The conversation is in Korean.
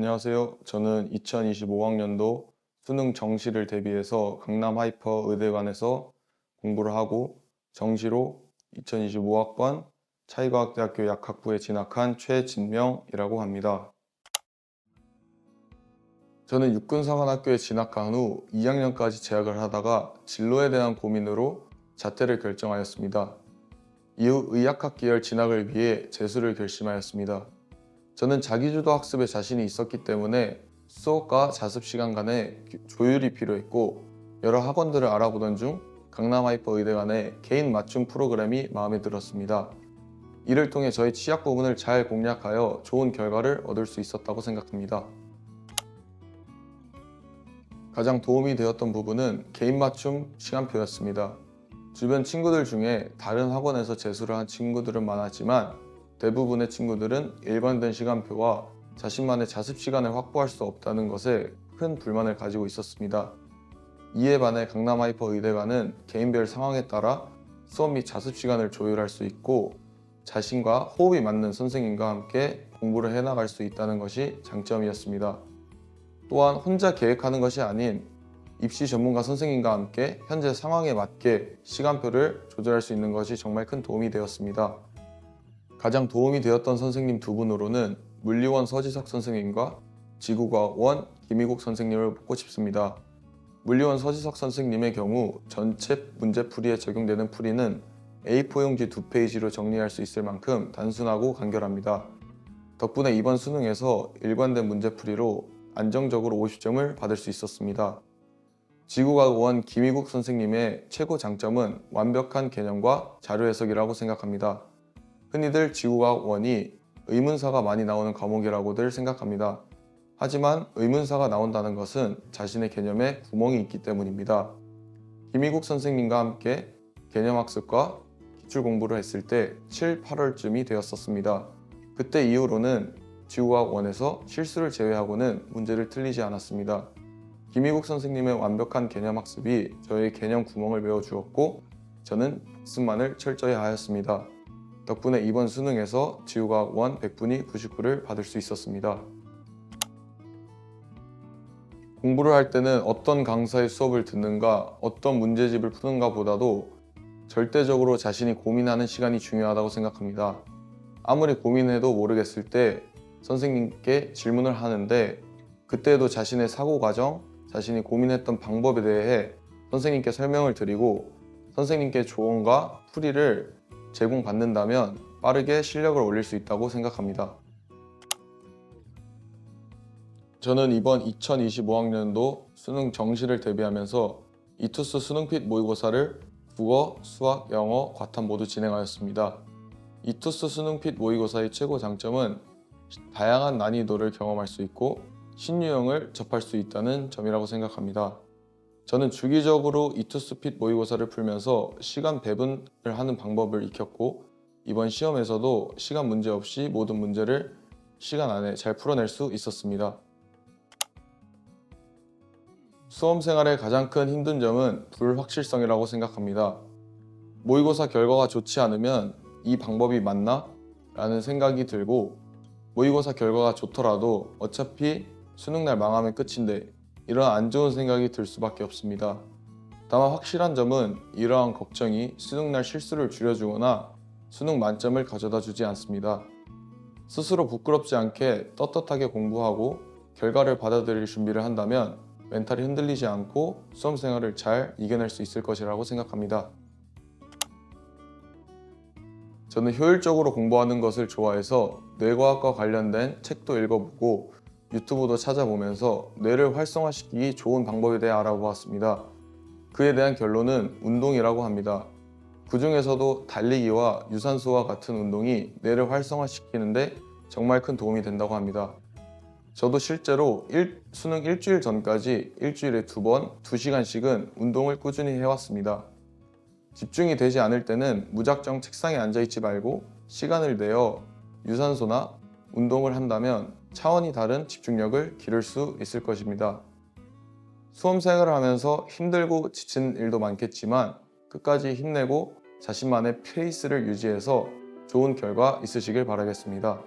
안녕하세요. 저는 2025학년도 수능 정시를 대비해서 강남 하이퍼 의대관에서 공부를 하고 정시로 2025학번 차이과학대학교 약학부에 진학한 최진명이라고 합니다. 저는 육군사관학교에 진학한 후 2학년까지 재학을 하다가 진로에 대한 고민으로 자퇴를 결정하였습니다. 이후 의학학 계열 진학을 위해 재수를 결심하였습니다. 저는 자기주도 학습에 자신이 있었기 때문에 수업과 자습 시간 간의 조율이 필요했고 여러 학원들을 알아보던 중 강남 하이퍼 의대간의 개인 맞춤 프로그램이 마음에 들었습니다. 이를 통해 저의 취약 부분을 잘 공략하여 좋은 결과를 얻을 수 있었다고 생각합니다. 가장 도움이 되었던 부분은 개인 맞춤 시간표였습니다. 주변 친구들 중에 다른 학원에서 재수를 한 친구들은 많았지만 대부분의 친구들은 일관된 시간표와 자신만의 자습 시간을 확보할 수 없다는 것에 큰 불만을 가지고 있었습니다. 이에 반해 강남 하이퍼 의대관은 개인별 상황에 따라 수업 및 자습 시간을 조율할 수 있고 자신과 호흡이 맞는 선생님과 함께 공부를 해나갈 수 있다는 것이 장점이었습니다. 또한 혼자 계획하는 것이 아닌 입시 전문가 선생님과 함께 현재 상황에 맞게 시간표를 조절할 수 있는 것이 정말 큰 도움이 되었습니다. 가장 도움이 되었던 선생님 두 분으로는 물리원 서지석 선생님과 지구과학원 김희국 선생님을 뽑고 싶습니다. 물리원 서지석 선생님의 경우 전체 문제풀이에 적용되는 풀이는 A4 용지 2페이지로 정리할 수 있을 만큼 단순하고 간결합니다. 덕분에 이번 수능에서 일관된 문제풀이로 안정적으로 50점을 받을 수 있었습니다. 지구과학원 김희국 선생님의 최고 장점은 완벽한 개념과 자료 해석이라고 생각합니다. 흔히들 지구과학원이 의문사가 많이 나오는 과목이라고들 생각합니다. 하지만 의문사가 나온다는 것은 자신의 개념에 구멍이 있기 때문입니다. 김희국 선생님과 함께 개념학습과 기출공부를 했을 때 7, 8월쯤이 되었었습니다. 그때 이후로는 지구과학원에서 실수를 제외하고는 문제를 틀리지 않았습니다. 김희국 선생님의 완벽한 개념학습이 저의 개념 구멍을 메워주었고 저는 복습만을 철저히 하였습니다. 덕분에 이번 수능에서 지구과학원 100분위 99를 받을 수 있었습니다. 공부를 할 때는 어떤 강사의 수업을 듣는가, 어떤 문제집을 푸는가 보다도 절대적으로 자신이 고민하는 시간이 중요하다고 생각합니다. 아무리 고민해도 모르겠을 때 선생님께 질문을 하는데 그때도 자신의 사고 과정, 자신이 고민했던 방법에 대해 선생님께 설명을 드리고 선생님께 조언과 풀이를 제공받는다면 빠르게 실력을 올릴 수 있다고 생각합니다. 저는 이번 2025학년도 수능 정시를 대비하면서 이투스 수능핏 모의고사를 국어, 수학, 영어, 과탐 모두 진행하였습니다. 이투스 수능핏 모의고사의 최고 장점은 다양한 난이도를 경험할 수 있고 신유형을 접할 수 있다는 점이라고 생각합니다. 저는 주기적으로 이투스핏 모의고사를 풀면서 시간 배분을 하는 방법을 익혔고 이번 시험에서도 시간 문제 없이 모든 문제를 시간 안에 잘 풀어낼 수 있었습니다. 수험 생활의 가장 큰 힘든 점은 불확실성이라고 생각합니다. 모의고사 결과가 좋지 않으면 이 방법이 맞나? 라는 생각이 들고 모의고사 결과가 좋더라도 어차피 수능날 망하면 끝인데 이런 안 좋은 생각이 들 수밖에 없습니다. 다만 확실한 점은 이러한 걱정이 수능날 실수를 줄여주거나 수능 만점을 가져다 주지 않습니다. 스스로 부끄럽지 않게 떳떳하게 공부하고 결과를 받아들일 준비를 한다면 멘탈이 흔들리지 않고 수험 생활을 잘 이겨낼 수 있을 것이라고 생각합니다. 저는 효율적으로 공부하는 것을 좋아해서 뇌과학과 관련된 책도 읽어보고 유튜브도 찾아보면서 뇌를 활성화시키기 좋은 방법에 대해 알아보았습니다. 그에 대한 결론은 운동이라고 합니다. 그 중에서도 달리기와 유산소와 같은 운동이 뇌를 활성화시키는데 정말 큰 도움이 된다고 합니다. 저도 실제로 수능 일주일 전까지 일주일에 2번, 2시간씩은 운동을 꾸준히 해왔습니다. 집중이 되지 않을 때는 무작정 책상에 앉아있지 말고 시간을 내어 유산소나 운동을 한다면 차원이 다른 집중력을 기를 수 있을 것입니다. 수험 생활을 하면서 힘들고 지친 일도 많겠지만 끝까지 힘내고 자신만의 페이스를 유지해서 좋은 결과 있으시길 바라겠습니다.